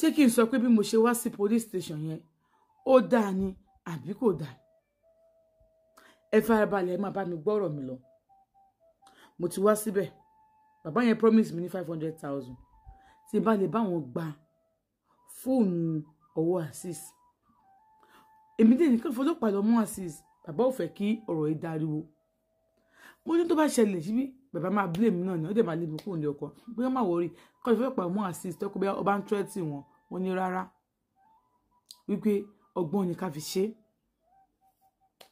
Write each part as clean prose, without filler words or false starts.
ṣé kí n sọ pé bí mo ṣe wá sí police station yẹn ó dáa ni àbí kò dáa? Ẹ farabalẹ̀, ẹ máa bá mi gbọ́rọ̀ mi lọ. Mo ti wá síbẹ̀, bàbá yẹn promise mi ní 500,000 tí n bá lè bá wọn gba fóònù ọwọ́ Azeez. Èmi dé nìkan fọlọ́pàá lọ mú Azeez, bàbá ò fẹ́ kí ọ̀rọ̀ yìí dariwo. Mo ní tó bá ṣẹlẹ̀ síbí bàbá máa blame mi náà ni, ó dẹ̀ máa lé mi kúrò ní ọkọ bí wọ́n máa wọrí kọ́ ìfọlọ́pàá mú Azeez tó kó bí ọba ń tírẹ́tì wọn. Wọ́n ní rárá wípé ọgbọ́n ni ká fi ṣe.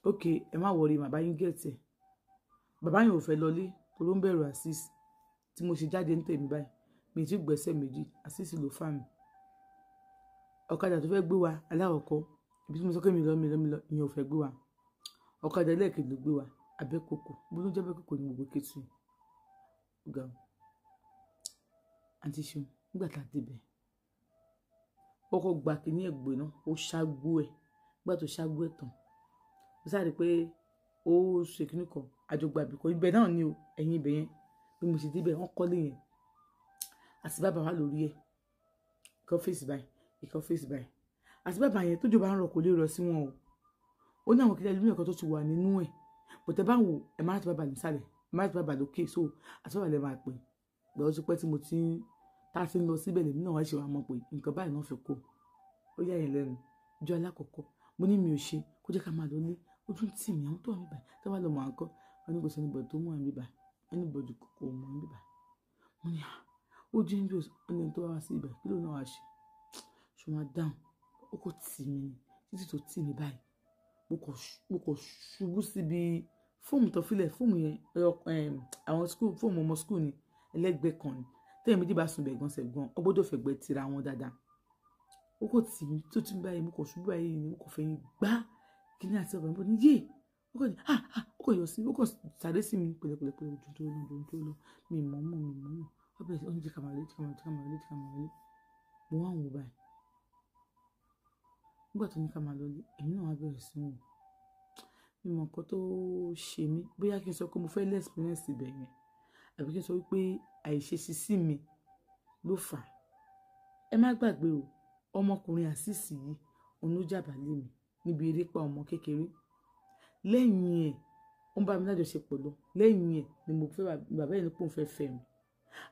Ok, ẹ má wọrí, bàbá yín gẹ̀ẹ́tì. Bàbá yẹn ò fẹ́ lọlé torí ó ń bẹ̀rù Azeez. Tí mo ṣe jáde ní tèmi báyìí mi ti gbẹ̀sẹ̀ méjì, Azeez ló fà mí. Ọ̀kadà tó fẹ́ gbé wa aláwọ̀kọ́ ibi tí mo sọ pé mi lọ ìyẹn ò fẹ́ gbé wa. Ọ̀kadà ẹlẹ́ẹ̀kejì ló gbé wa Abẹ́kòkò, bó ló jẹ́ Abẹ́kòkò ní gbogbo Kétu ọ̀gá o. Àǹtí Ṣeun nígbà tá a débẹ̀ ọkọ̀ gba kìíní ẹ̀gbẹ́ náà ó ṣágbó ẹ̀. Nígbà tó ṣágbó ẹ̀ tán ó sáré pé ó ṣe kíní kan àjọgbà àbíkọ́ ibẹ̀ náà ni o, ẹ̀yìn ibẹ̀ yẹn bí mo ṣe débẹ̀ wọ́n kọ́lé yẹn àti bàbá wa lórí ẹ̀ ìkan fèsì báyìí ìkan fèsì báyìí àti bàbá yẹn tójò bá ń rọ kò lè rọ sí wọn o. Ó ní àwọn kílẹ̀ lónìí ẹ̀kọ́ tó ti wà nínú ẹ̀ bọ̀tẹ́ bá wò ẹ̀ má láti bàbá nísàlẹ̀ ẹ̀ má láti bàbá lókè so àti bàbá lè máa pè gbọ́dọ̀ tó pẹ́ tí mo ti ń tá a ti ń lọ síbẹ̀ lèmi náà wá ṣe wà mọ̀ pé nǹkan báyìí náà fi kó. Ó yà yẹn lẹ́nu ìjọ alákọ̀ọ́kọ́ mo ní mi ò ṣe kó jẹ́ ká máa lọ lé ojú ń tì mí àwọn tó wà níbàyí tó bá lọ mọ̀ àǹkọ́ wọn ní kò sẹ́ni bọ̀ tó mú àmì báyìí ẹni bọ̀dù kò mọ̀ àmì báyìí. Mo ní ó jẹ́ níbi ẹni tó wá sí ibà kí ló náà wá ṣe ṣùgbọ́n dáhùn ó kò tì mí ni títí tó tì mí báyìí mo kò ṣubú síbi fóòmù tó filẹ̀ fóòmù yẹn àwọn skul fóòmù ọmọ skul ni ẹlẹ́gbẹ́ kan ni tẹ́yìn méjì bá sùn bẹ̀ gan sẹ̀gbọ́n ọ gbọ́dọ̀ fẹ̀gbẹ́ tira wọn dáadáa. Ó kò tì mí tó tì mí báyìí mo kò ṣubú báyìí ni mo kò fẹ́ gbá kíní àti ọ̀bẹ níbo ni yé ó kò ní ó kò yọ sí ó kò sáré sí mi pẹ̀lẹ́pẹ̀lẹ́ ojú tó lọ mi mọ̀ ó bẹ̀rẹ̀ sí oúnjẹ kàmàlẹ́ mo wá wò báyìí nígbà tó ní ká máa lọ lé èmi náà wá bẹ̀rẹ̀ sí wọn mi mọ̀ nǹkan tó ṣe mí bóyá kí n sọ pé mo fẹ́ lé experience ibẹ̀ yẹn àbí kí n sọ wípé àìṣesí sí mi ló fà á. Ẹ má gbàgbé o ọmọkùnrin Azeez yìí òun ló jàbálẹ̀ mi níbi eré pa ọmọ kékeré. Lẹ́yìn ẹ̀ ó ń bá mi lájọṣepọ̀ lọ lẹ́yìn ẹ̀ ni mo fẹ́ bàbá yẹn ní pòun fẹ́ fẹ́ mi.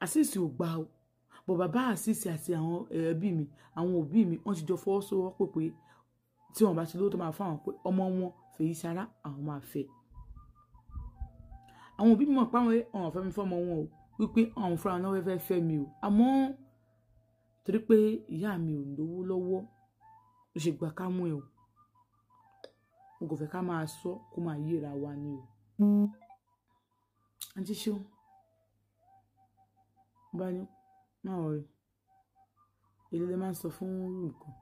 Azeez ò gbà o bọ̀ bàbá Azeez àti àwọn ẹbí mi àwọn òbí mi wọ́n ti jọ fọwọ́sowọ́pọ̀ pé tí wọ́n bá ti lówó tó máa fún àwọn pé ọmọ wọn Fèyíṣará àwọn máa fẹ́. Àwọn òbí mi mọ̀ pé àwọn fẹ́ mi fọ́mọ wọn o wípé àwọn fúnra náà fẹ́ mi o àmọ́ torí pé ìyá mi ò lówó lọ́wọ́ ló ṣe gbà ká mú ẹ o mo kò fẹ́ ká máa sọ kó máa yíra wa ni o. Àǹtí Ṣeun bá ní máa wọ̀rẹ́ èlé lè máa ń sọ fún nǹkan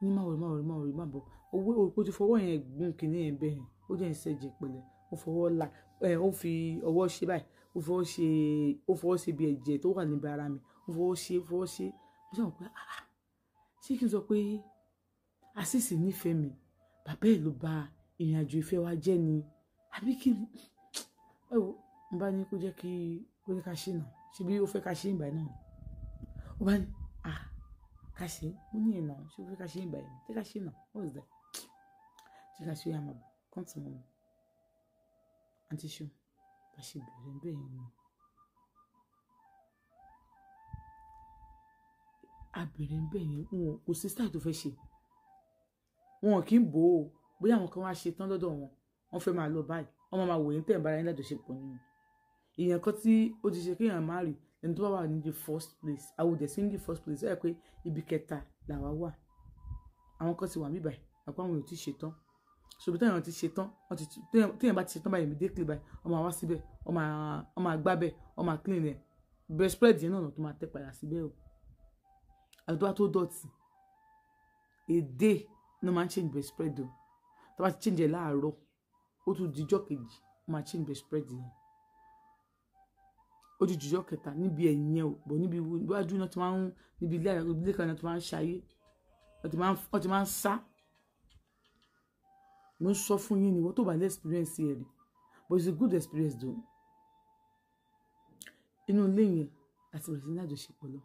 ní máa wọ̀rẹ́ má bọ̀ owó òpó ti fọwọ́ yẹn gún kìíní yẹn bẹ́ẹ̀ ó jẹ́ ìṣẹ́jẹ̀ pẹ̀lẹ́ ó fọwọ́ la ó fi ọwọ́ ṣe báyìí ó fọwọ́ ṣe bí ẹ̀jẹ̀ tó wà níbi ara mi ó fọwọ́ ṣe mo ṣe àwọn pé ṣé kí n sọ pé Azeez nífẹ̀ẹ́ mi bàbá ẹ̀ ló ba ìrìn àjò ìfẹ́ wa jẹ́ ni àbí kí ni ẹ wo n bá ní kó jẹ́ ká ṣe náà ṣe bí ó fẹ́ ká ṣe ìgbà náà ó bá ní ká ṣe ó ní ìnà ṣé ó fẹ́ ká ṣe ìgbà yẹn tẹ́ ká ṣe náà what's that ṣé ká ṣe àmà come to mom Àǹtí Ṣeun bá ṣe bẹ̀rẹ̀ bẹ́ẹ̀ ni abẹ̀rẹ̀ bẹ́ẹ̀ yẹn wọn kò sí style tó fẹ́ ṣe wọn kì í bò ó bóyá àwọn kan wá ṣe tán lọ́dọ̀ wọn fẹ́ máa lọ báyìí wọn máa wò yín tẹ̀ ń bára yín lájọṣepọ̀ nínú ìyẹn kan tí ó ti ṣe kéèyàn má rí ẹni tó bá wà ní the first place àwòdẹ̀ sí ní the first place ó yẹ pé ibi kẹta làwa wà àwọn kan ti wà mí báyìí àpò àwọn èèyàn ti ṣe tán ṣùgbọ́n téèyàn ti ṣe tán téèyàn bá ti ṣe tán báyìí immediately báyìí wọ́n máa wá síbẹ̀ wọ́n máa gbá bẹ̀ wọ́n máa clean ẹ̀ breast spread yẹn náà tó máa tẹ́ padà síbẹ̀ o àti tó bá tó dọ̀tí èdè ní wọ́n máa ń change breast spread o tó bá ti change ẹ̀ láàárọ̀ ó tún dijọ́ kejì wọ́n máa change breast spread yẹn ó di dijọ́ kẹta níbi ẹ̀yìn ẹ̀ o bọ̀ níbi iwájú náà ti máa ń níbi ilé kan náà ti máa ń ṣayé wọ́n ti máa ń sá mo ń sọ fún yín ni wọ́n tó bá ní experience ẹ̀ rí but it's a good experience though inú ilé yẹn láti bẹ̀rẹ̀ sí ní àjọṣepọ̀ lọ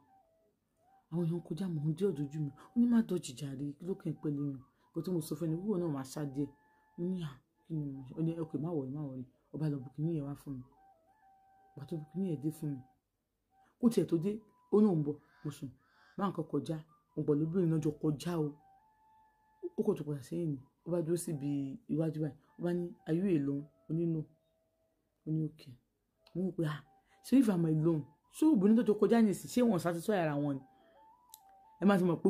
àwọn èèyàn kọjá mọ̀ ń dé ọ̀dọ́jú mi ó ní má dọ̀jì jàre kí ló kàn pẹ̀lú mi kó tó mo sọ fún ẹni wúwo náà máa ṣá díẹ̀ ó ní kí ni mo ṣe ó ní ọkọ̀ má wọ̀rí ọba lọ bùkún yẹn wá fún mi ìgbà tó bùkún yẹn dé fún mi kó tiẹ̀ tó dé ó ní òun bọ̀ mo sùn bá nǹkan kọjá òun pẹ̀lú obìnrin náà jọ kọjá o ó kò tó padà sẹ́yìn ni ó bá dúró síbi iwájú báyìí ó bá ní ayú èlò onínú ó ní òkè mo rò pé ṣé if I'm alone ṣé obìnrin tó jọ kọjá nìsí ṣé wọn satisfy ara wọn ni ẹ má ti mọ̀ pé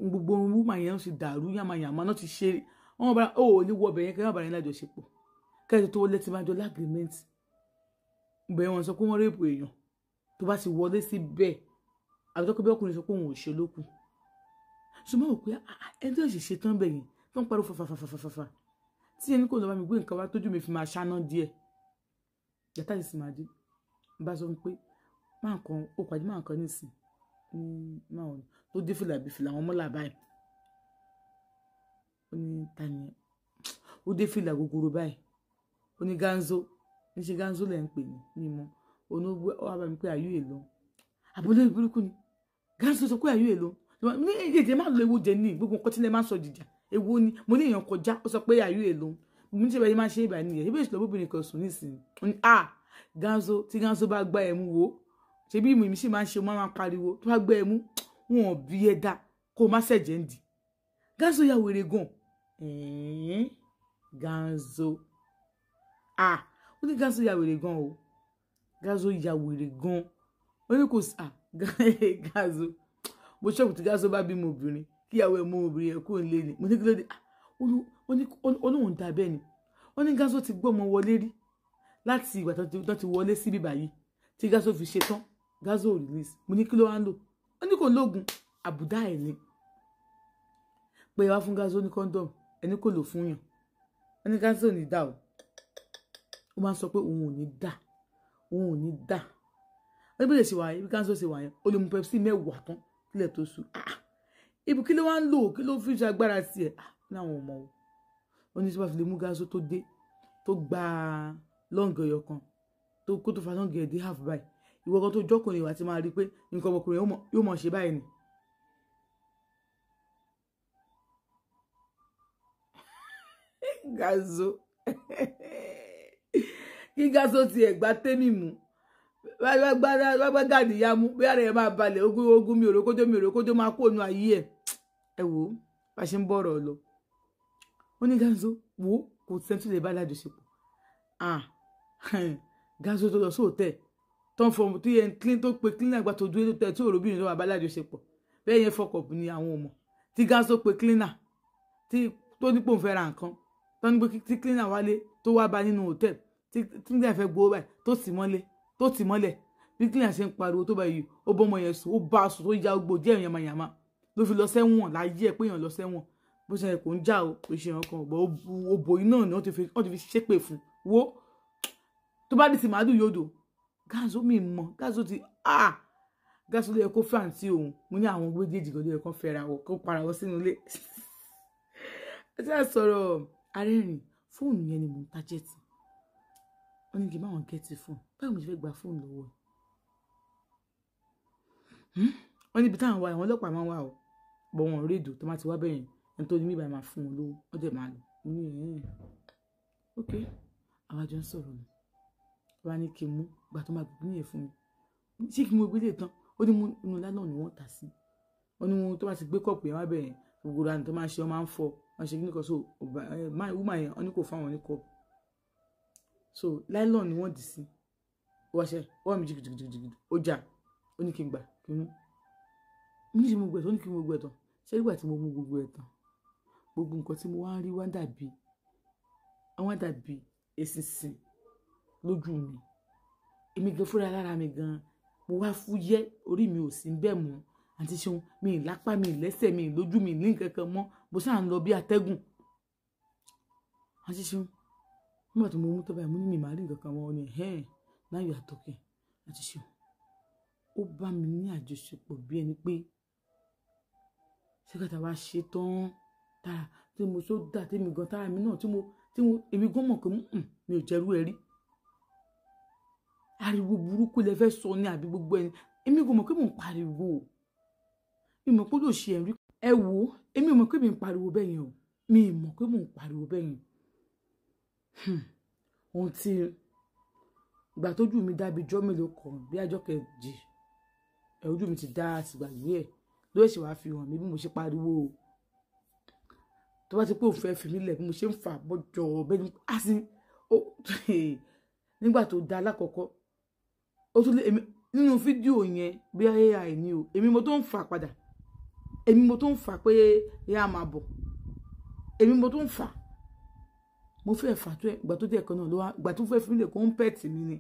gbogbo woman yẹn ti dàrú yàmàyàmà náà ti ṣe wọn bá ó lè wọ ọbẹ̀ yẹn kẹ́kẹ́ bàrẹ̀ lájọṣepọ̀ kẹ́kẹ́ tó wọlé ti máa jọ lágrímẹ́ǹtì bẹ́ẹ̀ wọn sọ pé wọ́n rèpò èèyàn tó bá ti wọlé sí bẹ́ẹ̀ àbújọ́ pé bí ọkùnrin sọ pé òun ò ṣe lókun ṣùgbọ́n ò pé ẹni tó ṣe ṣe tán bẹ̀ yẹn tó ń pariwo fàfàfàfàfà tí ẹni kò lọ bá mi gbé nǹkan wá tójú mi fi máa ṣáná díẹ̀ yàtá ìsìn máa dé bá sọ pé máa kan ó pàdé máa kan nísìn máa wọn tó dé fìlà bí fìlà àwọn mọ́là báyìí ó ní ta ni ó dé fìlà gogoro báyìí ó ní Ganzo níṣẹ́ Ganzo lẹ́ ń pè ní mọ́ onúgbó wà bá mi pé àyú èlò àbúlé burúkú ni Ganzo sọ pé àyú èlò ní èdè má lo ewu jẹ ní gbogbo nǹkan tí lè má sọ jìjà ewu ni mo ní èèyàn kọjá ó sọ pé àyú èlò mo ní ṣe bẹ́ẹ̀ máa ṣe ìbà nìyẹn ìbéèrè ìṣòro obìnrin kan sùn nísìnyí ó ní Ganzo tí Ganzo bá gbá ẹ mú wo ṣe bí ìmọ̀ ìmísí máa ń ṣe o máa pariwo tó bá gbá ẹ mú wọn ò bí ẹ dá kó o má ṣẹ̀jẹ̀ ń dì Ganzo ya wèrè gan Ganzo ó ní Ganzo ya wèrè gan o Ganzo ya wèrè gan ó ní kò sí Ganzo bó ṣọ́ọ̀bù tí Ganzo bá bímọ obìnrin kíyàwó ẹ̀ mú obìnrin ẹ̀ kó lé ní mo ní kí ló dé olóhùn dà bẹ́ẹ̀ ni ó ní Ganzo ti gbọ́ ọmọ wọlé rí láti ìgbà tó ti wọlé síbí báyìí tí Ganzo fi ṣe tán Ganzo ò release mo ní kí ló wá ń lò ó ní kò lóògùn àbùdá ẹ̀ ni pé wá fún Ganzo ní kọ́ńdọ̀mù ẹni kò lò fún yàn ó ní Ganzo ò ní dà o ó máa ń sọ pé òun ò ní dà ó ní bí lè ṣe wà yẹn bí Ganzo ṣe wà yẹn ó lè mú Pepsi mẹ́wàá tán kílẹ̀ tó sùn ibi kí ló wá ń lò kí ló fi ṣe agbára sí ẹ̀ láwọn ọmọ o ó ní tí wọ́n fi lè mú Ganzo tó dé tó gba lọ́ǹgì ọyọ kan tó kó tó fa lọ́ǹgì ẹ̀ dé half báyìí ìwọ kan tó jọ́kùnrin ìwà ti máa rí i pé nǹkan ọmọkùnrin yóò mọ̀ ṣe báyìí ni. Ganzo kí Ganzo tiẹ̀ gbá tẹ́mì mú wá gbá gàdí ya mú bí ara ẹ̀ máa balẹ̀ ogún mi òrókójó máa kó nu ayé ẹ̀ wò ó bá ṣe ń bọ̀rọ̀ lọ ó ní Ganzo wò ó kò sẹ́ńtì lè bá lájọṣepọ̀ Ganzo tó lọ sóòtẹ́ tó ń fọmù tó yẹ clean tó pe cleaner àgbà tó dúró tó tẹ tí òròbìnrin tó wà bá lájọṣepọ̀ bẹ́ẹ̀ yẹn fọkọ̀pù ni àwọn ọmọ tí Ganzo pe cleaner tó ní pò ń fẹ́ ra nǹkan tó ní pé tí cleaner wálé tó wá bá nínú hòtẹ́ẹ̀lì tí cleaner fẹ́ gbowó báyìí tó tì mọ́lẹ̀ bí cleaner ṣe ń pariwo tó báyìí ó bọ́mọ yẹn sùn ó bá a sùn tó ya gbò díẹ̀ yamayama ló fi lọ sẹ́wọ̀n láyé ẹ̀ pé èèyàn lọ sẹ́wọ̀n bó ṣe kò ń já o kò ṣe ọkàn ọ̀bọ̀ òbò yìí náà ni wọ́n ti fi ṣépè fún wo tó bá di ti màálù yóò Ganzo mi mọ̀ Ganzo ti Ganzo lè kó fàǹtì òun mo ní àwọn méjèèjì kan lè kàn fẹ́ra wọ̀ kó para wọ́n sínú ilé ẹ ti sọ̀rọ̀ arẹ́rìn fóònù yẹn ni mò ń tájẹ́tì wọ́n ní kí n bá wọn gẹ́tì fóònù báwo mo ṣe fẹ́ gba fóònù lọ́wọ́ wọ́n níbi táwọn wá àwọn ọlọ́pàá máa ń wá o bọ̀ wọn rédò tó má ti wá bẹ́yẹn ẹni tó ní mí báyìí máa fún wọn lówó wọ́n dẹ̀ máa lò ok àwọn àjọ ń sọ̀rọ̀ ni wọ́n á ní kí n mú gbà tó máa gbé yẹn fún mi ṣé kí n mú gbélé tán ó ní mú inú ilá náà ni wọ́n tà sí wọ́n ní wọn tó bá ti gbé kọ́ọ̀pù yẹn wá bẹ́yẹn gbogbo ra ní tó máa ń ṣe wọ́n máa ń fọ wọ́n ṣe kí nìkan so wúmà yẹn wọ́n ní kò fáwọn ní kọ́ọ̀pù so láìlọ́ọ̀ ni wọ́n dì sí wọ́n ṣe wọ́n mi jìgìjìgìjìgì ó jà ó ní kí n gbà kí n mú ní ṣe mo gbẹ̀ tó ní kí n mo gbẹ̀ tán ṣé nígbà tí mo mú gbogbo ẹ̀ tán gbogbo nǹkan tí mo wá ń rí wá dàbí eṣinṣin lójú mi èmi gan fúnra lára mi gan mo wá fúyẹ́ orí mi ò sí bẹ́ẹ̀ mọ́ àti ṣeun mi ì lápá mi ì lẹ́sẹ̀ mi ì lójú mi ì ní nǹkan kan mọ́ bó ṣáà ń lọ bí atẹ́gùn àti ṣeun nígbà tí mo mú tó báyìí mo ní mi màá rí nǹkan kan mọ́ ọ ní now you are talking àti ṣeun ó bá mi ní àjọṣepọ̀ bí ẹni pé ṣékàtà wá ṣe tán tára tí mo tó dà tèmi gan tára mi náà tí mo èmi gan mọ̀ pé mi ò jẹ́rú ẹ rí ariwo burúkú lẹ fẹ́ sọ ní àbí gbogbo ẹni èmi kò mọ̀ pé mò ń pariwo mi mọ̀ pé ó lò ṣe ẹ̀rí ẹ wò ó èmi mọ̀ pé mi ń pariwo bẹ́ẹ̀ yẹn o mi mọ̀ pé mò ń pariwo bẹ́ẹ̀ yẹn ohun tí ìgbà tójú mi dàbí jọ́ mélòó kan bí ajọ́ kejì ojú mi ti dá àtìgbàgbé ẹ̀ ló ṣe wàá fi hàn mí bí mo ṣe pariwo o tó bá ti pé òun fẹ́ fi mí lẹ̀ bí mo ṣe ń fà bọ́jọ́ bẹ́ẹ̀ ni á sí nígbà tó dá lákọ̀ọ́kọ́ ó tún lé èmi nínú fídíò yẹn bí AI ni o èmi mo tó ń fà padà èmi mo tó ń fà pé yá máa bọ̀ èmi mo tó ń fà mo fẹ́ fà tó ẹ̀ ìgbà tó dé ẹ̀kan náà ló wá ìgbà tó fẹ́ fi mí lẹ̀ kó ń pẹ̀tì mi ni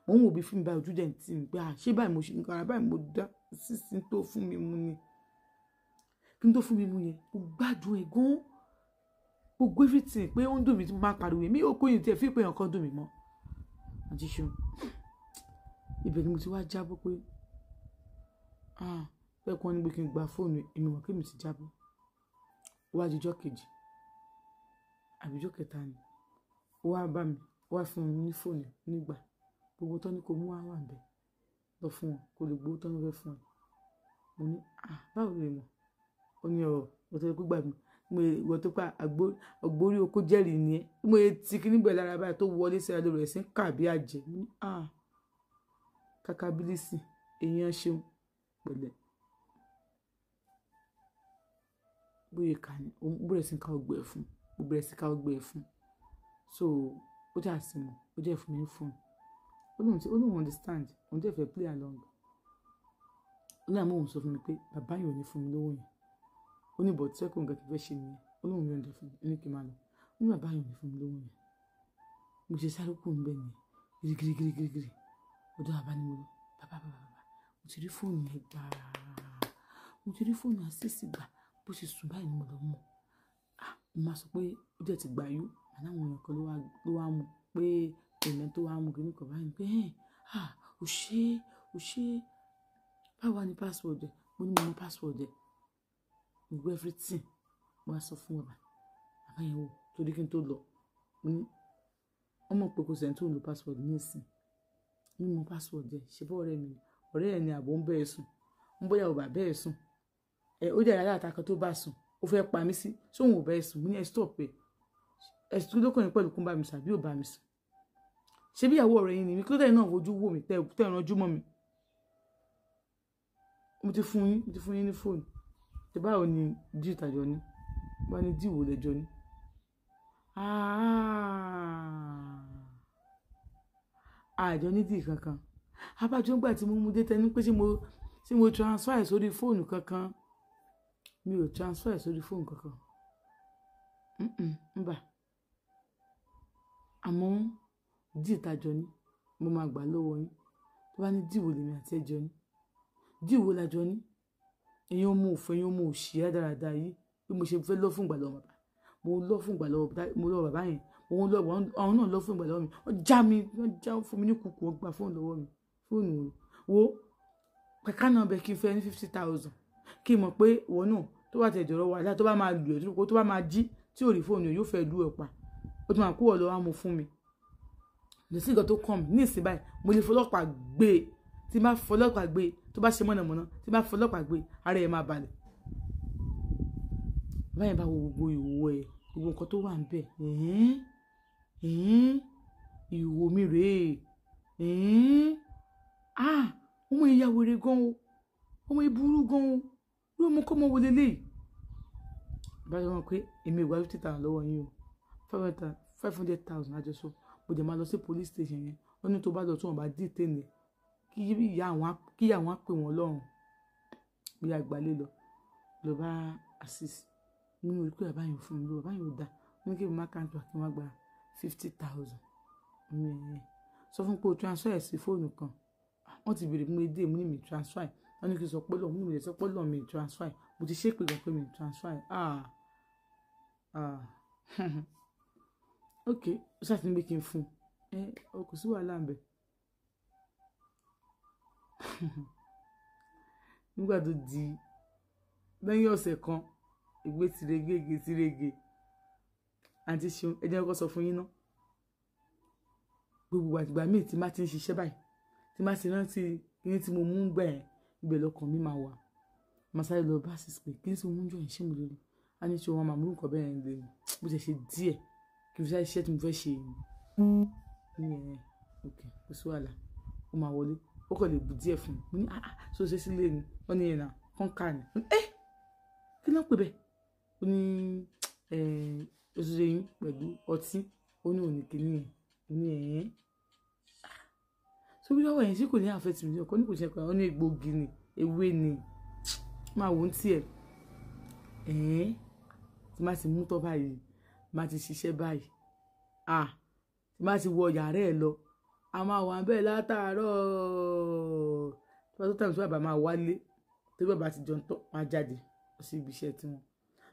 mo ń wò bí fíìmù báyìí ojú dẹ̀ ń tì mí pé ṣé báyìí mo ṣe nǹkan ara báyìí mo dá sísìn tó fún mi mu ni kí n tó fún mi mu yẹn mo gbádùn ẹ̀ gan gbogbo everything pé ó ń dùn mí tí mo máa pariwo mi ò kóyìn tí ẹ fi pé nǹkan dùn mí mọ́ àti ṣeun ibẹ̀ ni mo ti wá jábọ́ pé pé kí wọ́n ní pé kí n gba fóònù èmi mọ̀ pé mi ti jábọ́ ó wá jíjọ́ kejì àbíjọ́ kẹta ni ó wá bá mi ó wá fún mi ní fóònù nígbà gbogbo tó ní kó mú wá wà ń bẹ lọ fún wọn kó lè gbowó tó ní fẹ́ fún ẹ mo ní báwo lè mọ̀ ó ní ọ̀rọ̀ mo tẹ́lẹ̀ pé gbà mí mo ìwọ tó pa àgbórí oko jẹ́rìí ni ẹ́ mo ti kí níbẹ̀ lára báyìí tó wọlé sí ẹ̀rọ rẹ̀ sí ń kà bí àjẹ́ mo ní kákábílísì èèyàn ṣeun pẹ̀lẹ́ bóyá kà ní ó bẹ̀rẹ̀ sí ká ọgbẹ́ ẹ̀ fún ó bẹ̀rẹ̀ sí ká ọgbẹ́ ẹ̀ fún so ó jà sí mọ̀ ó jẹ́ fún mi fún ó lóun understand òun jẹ́ fẹ́ play along ó ní àmọ́ òun sọ fún mi pé bàbá yìí ò ní fún mi lówó yẹn ó ní bọ̀tí ẹ̀kọ́ nǹkan tó fẹ́ ṣe nìyẹn ó lóun yóò dẹ̀ fún mi ní kí n máa lọ ó ní bàbá yìí ò ní fún mi lówó yẹn mo ṣe sáré kúrò níbẹ̀ nìyẹn gírígírígírígírí ọ̀dọ̀ bàbá ni mo lọ bàbá mo ti rí fóònù yẹn gbà mo ti rí fóònù àṣìṣì gbà bó ṣe sùn báyìí ni mo lọ mọ̀ mo máa sọ pé ó jẹ́ ti gbà yó àláwọn èèyàn kan ló wá mú pé èèyàn tó wá mú kí ní kọ̀ báyìí pé ò ṣe báwa ni password ẹ̀ mo ní mo mọ password ẹ̀ gbogbo everything mo wá sọ fún bàbá yẹn wò torí kí n tó lọ mo ní wọ́n mọ̀ pé kò sẹ́ni tó ń lo password ní ìsìn ní mo password ẹ̀ ṣe bọ́ ọ̀rẹ́ ẹ̀ ni àbò ń bẹ́ẹ̀ sùn ń bóyá ò bá bẹ́ẹ̀ sùn ó jẹ́ ìyá àtàkọ́ tó bá sùn ó fẹ́ pa mí sí sóhun ò bẹ́ẹ̀ sùn mo ní ẹ stop ẹ̀ tó lókùnrin pẹ̀lú kún bá mi sùn àbí ò bá mi sùn ṣé bí ìyàwó ọ̀rẹ́ yín ni mi kí ló dẹ̀ náà wojú wò mí tẹ́ ìrànjú mọ́ mi mo ti fún yín ní fóònù tí báwo ni jí ìtàjọ ní bá ní jí ìwò lẹ́jọ́ ní àjọ nídìí kankan abájọ ńgbà tí mo mú dé tẹni pé tí mo transfer ẹ̀ sórí fóònù kankan mi ò transfer ẹ̀ sórí fóònù kankan mbà àmọ́ dí ìtajọ ní mo máa gbà lọ́wọ́ yín tó bá ní díwò lèmi àti ẹjọ́ ní díwò lájọ ní èèyàn mú òfin èèyàn mú òṣì dáradá yìí bí mo ṣe fẹ́ lọ́ fún ìgbà lọ́wọ́ bàbá mo lọ́ fún ìgbà lọ́wọ́ bàbá yẹn àwọn náà lọ́ fún ìgbà lọ́wọ́ mi wọ́n já fún mi ní kùkù wọ́n gba fóònù lọ́wọ́ mi fóònù wo kàkà náà bẹ kí n fẹ́ ní 50,000 kí n mọ̀ pé ìwọ náà tó bá tẹ̀ jọ̀rọ̀ wà tó bá máa lù ẹ̀ tó bá máa jí tí ò rí fóònù yóò fẹ́ lù ẹ̀ pa ó ti máa kó ọ̀ lọ́wọ́ mo fún mi lè sí nǹkan tó kàn mí ní ìsìn báyìí mo lè fọlọ́pàá gbé e tí bá fọlọ́pàá gbé e tó bá ṣe mọ̀nàmọ́ná tí bá fọlọ́pàá gbé e ara ẹ̀ máa balẹ̀ báyìí bá wo gbogbo ìwò ẹ̀ gbogbo nǹkan tó wà ń bẹ̀ ìwò mi rèé ọmọ ìyàwó rẹ̀ gan o ọmọ ìburú gan o ló mú kọ́ mọ́ wọlé léyìí báyìí wọn pé èmi ìwà 50,000 lọ́wọ́ yín o 500,000 àjọsọ mo dẹ̀ máa lọ sí police station yẹn wọ́n ní tó bá lọ tí wọ́n bá detain ẹ̀ kí ìyá àwọn pè wọ́n lọ́rùn bí àgbálẹ̀ lọ bá assist nínú orí pé bàbá yẹn fún mi lọ́wọ́ bàbá yẹn ò dá wọ́n ní kí n má kàńtò kí wọ́n gba 50,000 sọ fún pé o transfer ẹ̀ sí fóònù kan wọ́n ti bèrè mú edé mú ní mi transfer wọ́n ní kí n sọ pé lọ́ọ̀ mú mi lè sọ pé lọ́ọ̀ mi transfer mo ti ṣépè gan pé mi transfer ok ó ṣáà ti ní pé kí n fún un kò sí wàhálà ń bẹ nígbà tó di lẹ́yìn ọ̀sẹ̀ kan ìgbé tirege àǹtí ṣeun ẹ jẹ́ kó sọ fún yín ná gbogbo àtìgbà míì tí má ti ń ṣiṣẹ́ báyìí tí má ti rántí kíní tí mo mú bẹ́ẹ̀ ibẹ̀ lọ́kàn mi máa wà masáré lọ bá sis pé kí n sì mú jọ ìṣe mi lórí a ní ṣe wọn máa mú nǹkan bẹ́ẹ̀ ń lè bó ṣe ṣe díẹ̀ kí n fi ṣáà iṣẹ́ tí mo fẹ́ ṣe ní ok kò sí wàhálà ó máa wọlé ó kàn lè bù díẹ̀ fún mi ní so ṣe sílé ni wọ́n ní ẹ̀nà kọ́ńkà ni kí ló ń pè bẹ́ẹ̀ ó ní oṣù yín pẹ̀lú ọtí ó ní òní kìíní yẹn ó ní so bí lọ́wọ́ yẹn sí kò ní àfẹ́ tì mí ọkọ ní kò ṣe pé ó ní egbògi ni ewé ni máa wò ó tiẹ̀ tí má ti mú tọ́ báyìí má ti ṣiṣẹ́ báyìí tí má ti wọ yàrá ẹ̀ lọ a máa wà bẹ́ẹ̀ látàárọ̀ tí wọ́n tó tàbí tí bàbá máa wálé tí bàbá ti jọ ń tọ́ máa jáde lọ sí ibi iṣẹ́ tiwọn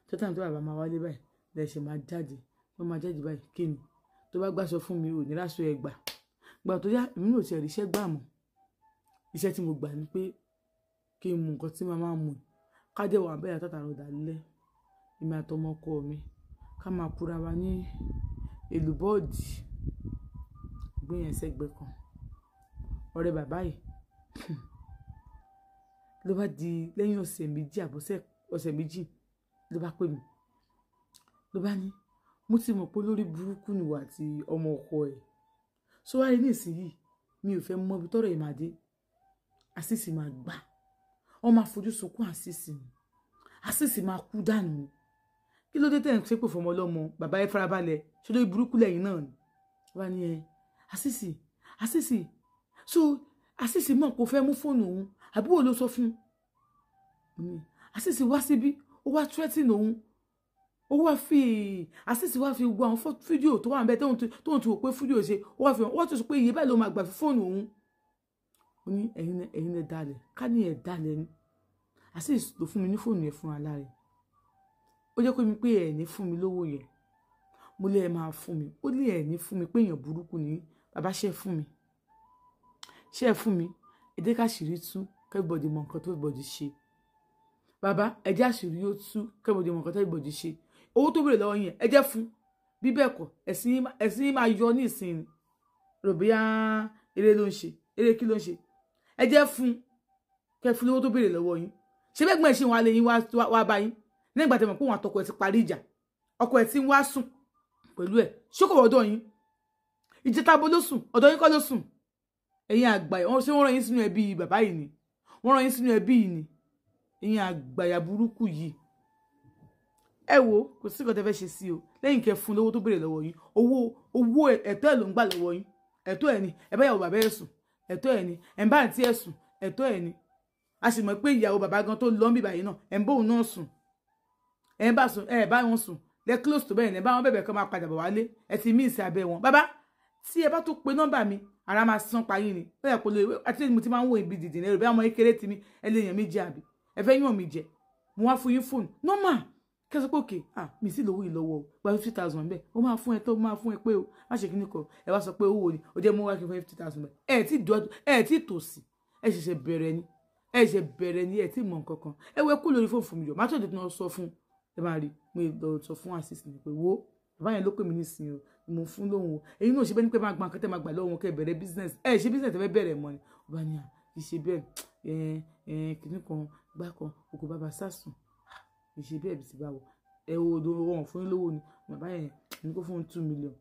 tó tàbí tí bàbá máa wálé báyìí lẹ́sẹ̀ máa jáde wọ́n máa jáde báyìí kí ni tó bá gbàsọ fún mi ò ní láṣọ ẹ gbà gbà tó yá èmi náà ti ẹ̀rí iṣẹ́ gbà mọ́ iṣẹ́ tí mo gbà ni pé kí n mú nǹkan tí màá máa mú kájẹ́ wà bẹ́ẹ̀ látàárọ̀ dálẹ́ èmi àtọmọ ọkọ mi ká máa kúra wa ní èlùbọ́ọ̀dì gbé yẹn sẹ́gbẹ́ kan ọ̀rẹ́ bàbá yìí ló bá di lẹ́yìn ọ̀sẹ̀ méjì àbọ̀sẹ̀ ọ̀sẹ̀ méjì ló bá pè mí ló bá ní mo ti mọ̀ pé lórí burúkú nìwà àti ọmọ ọkọ ẹ̀ so wá rí nísìnyìí mi ò fẹ́ mọ ibi tọ́rọ̀ yìí máa dé àṣìṣì máa gbà wọ́n máa fojú sunkún àṣìṣì ni àṣìṣì máa kú dànù ni kí ló dé tẹ̀ ń ṣépè fọmọ ọlọ́mọ bàbá ẹ farabalẹ̀ ṣe lórí burúkú lẹ́yìn náà ni wọ́n ní àṣìṣì so àṣìṣì mọ̀ kó fẹ́ mú fóònù òun àbúrò ló sọ fún un àṣìṣì wá síbí ó wá threatening òun ó wá fi àṣìṣì wá fi gbọ́ àwọn fídíò tó wà níbẹ̀ tó ń tu òpé fídíò ṣe ó wá fi hàn ó wá tó sọ pé iye báyìí ló máa gbà fi fóònù òun ó ní ẹ̀yin lẹ dalẹ̀ ká ní ẹ̀ dalẹ̀ ni àṣìṣì ló fún mi ní fóònù yẹn fún ara rẹ̀ ó jẹ́ kó mi pé ẹ̀ ní fún mi lówó yẹn mo lé ẹ máa fún mi ó lé ẹ̀ ní fún mi pé èèyàn burúkú ni bàbá ṣe fún mi ẹ jẹ́ ká ṣìírí tú kẹ́bọ̀dì mọ nǹkan tó bọ̀dì ṣe bàbá ẹ jẹ́ àṣírí ó tú kẹ́bọ̀dì mọ nǹkan tó bọ̀dì ṣe owó tó béèrè lọ́wọ́ yẹn ẹ jẹ́ fún bí bẹ́ẹ̀ kọ́ ẹ̀sìn yín máa yọ ní ìsìn rògbòyà eré ló ń ṣe eré kí ló ń ṣe ẹ jẹ́ fún kẹ́ fún lówó tó béèrè lọ́wọ́ yín ṣé bẹ́ẹ̀ gbọ́n ẹ̀ ṣe wọn alẹ́ yín wá bá yín nígbà tẹ́ mọ̀ pé wọn àtọkọ ẹ̀ ti parí ìjà ọkọ ẹ̀ ti ń wá sùn pẹ̀lú ẹ̀ ṣókò ọ̀dọ̀ yín ìjẹta bó ló sùn ọ̀dọ̀ yín kọ́ ló sùn ẹ̀yin àgbàyà ṣé wọ́n rán yín sínú ẹbí bàbá yìí ni wọ́n rán yín sínú ẹbí yìí ni ẹ̀yin àgbàyà burúkú yìí ẹ wo kò sí nǹkan tẹ́ fẹ́ ṣe sí o lẹ́yìn kẹ́ fún lówó tó béèrè lọ́wọ́ yín owó ẹ̀tọ́ ẹ̀ ló ń gbà lọ́wọ́ yín ẹ̀tọ́ ẹ̀ ni ẹ bá ìyàwó bàbá ẹ̀ sùn ẹ̀tọ́ ẹ̀ ni ẹ̀ ń bá àǹtí ẹ̀ sùn ẹ̀tọ́ ẹ̀ ni a sì mọ̀ pé ìyàwó bàbá gan tó lọ́ ń bíbà yìí náà ẹ̀ ń bóun náà sùn ẹ̀ ń bá sùn ẹ̀ bá wọn sùn lẹ́ close tó bẹ́ẹ̀ ní ẹ̀ bá wọn bẹ̀bẹ̀ kan máa padà bọ̀ wálé ẹ̀ ti mí ìsẹ̀ abẹ́ wọn bàbá tí ẹ bá tó pe nọ́mbà mi ara máa san payín ni ó yẹ kó lè àti mo ti máa ń wo ibi dìde ní ẹrù bí ọmọ kékeré ti mi ẹ lè yàn mí jẹ àbí ẹ fẹ́ yàn mí jẹ mo wá fún yín fóònù nọ́mà kẹsàn pé òkè mi sì lówó ìlọ́wọ́ gba 50,000 bẹ́ẹ̀ ó máa fún ẹ tó máa fún ẹ pé o má ṣe kíní kan ẹ wá sọ pé owó ni ó jẹ́ mú wá kí n fún 50,000 bẹ́ẹ̀ ẹ tí tòsí ẹ ṣẹ̀ṣẹ̀ bẹ̀rẹ̀ ni ẹ tí mọ̀ nǹkan kan ẹ wẹ́ kú lórí fóònù fún mi yọ má tó dé tí wọ́n sọ fún ẹ máa rí mo lọ sọ fún àṣìṣe ni pé wo bàbá yẹn ló pè mí nísìnyí o mo fún lóhùn o èyí náà ṣe bẹ́ẹ̀ ni pé máa gba nǹkan tẹ́ máa gbà lọ́wọ́ wọn kẹ́ bẹ̀rẹ̀ business ṣe business tẹ́ fẹ́ bẹ̀rẹ̀ mọ́ ni ọba ni kì í ṣe bẹ́ẹ̀ kìnnì kan gbá kan òkú bàbá sásùn kì í ṣe bẹ́ẹ̀ bí ti bá wọ ẹ wo wọn fún yín lówó ni bàbá yẹn ní kó fún 2 million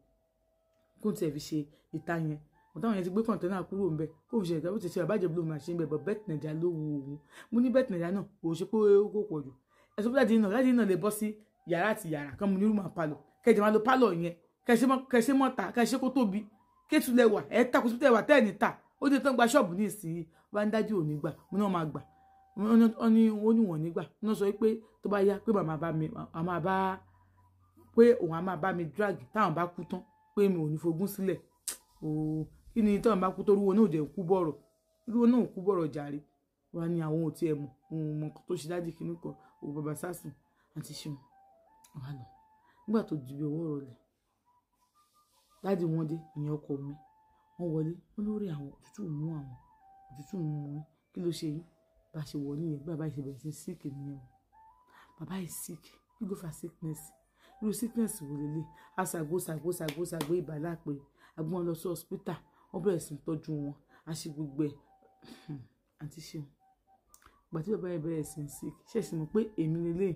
kó tiẹ̀ fi ṣe ìta yẹn mo táwọn yẹn ti gbé kọ̀ǹtẹ́nà kúrò ńbẹ kó fi ṣe ìta bó ti ṣe àbájẹ blue machine ń bẹ bọ bẹ́ẹ̀ nàìjà ló wu òun mo ní bẹ́ẹ̀ nàìjà náà kò ṣe pé ó kò pọ̀ jù ẹ sọ pé láti náà lè bọ́ sí yàrá àti yàrá kan mo ní rúmọ̀ pálọ̀ kẹjọ máa lo pálọ̀ yẹn kẹsẹ mọ́ta kẹsẹ kó tóbi kétulẹ̀ wà ẹ takò sí tẹ̀wà tẹ́ẹ̀ ní ta ó dé tán gba ṣọ́ọ̀bù ní ìsinyìí bá ń dájú òní gbà mo náà máa gbà wọ́n ní wọ́n nígbà wọ́n sọ pé tó bá yá pé màmá bá mi pé òun á máa bá mi drag táwọn bá kú tán pé mi ò ní fogún sílẹ̀ kí ni táwọn bá kú tó rúwo náà jẹ́ kú bọ̀rọ̀ rúwo náà kú bọ̀rọ̀ jàre wá ní àwọn ò tiẹ̀ mọ̀ òun mọ̀ tó ṣe dájú kìíní kan òun bàbá sásùn àti ṣeun wà lọ nígbà tó ju bí ọwọ́ rọ̀ lẹ̀ láti wọn dé ìyẹn ọkọ mi wọn wọlé wọn lórí àwọn òtútù mú wọn kí ló ṣe yìí bá ṣe wọ nìyẹn bàbá yìí ṣe bẹ̀rẹ̀ sí sick nìyẹn o bàbá yìí sick kí ló fa sickness irú sickness wò lélẹ̀ àṣàgbó ìbàlá pé agbọ́n lọ sí hospital wọ́n bẹ̀rẹ̀ sí tọ́jú wọn àṣì gbogbo ẹ̀ àti ṣeun ìgbà tí bàbá yẹn bẹ̀rẹ̀ sí ń sick ṣẹ̀ṣì mọ̀ pé èmi lélẹ̀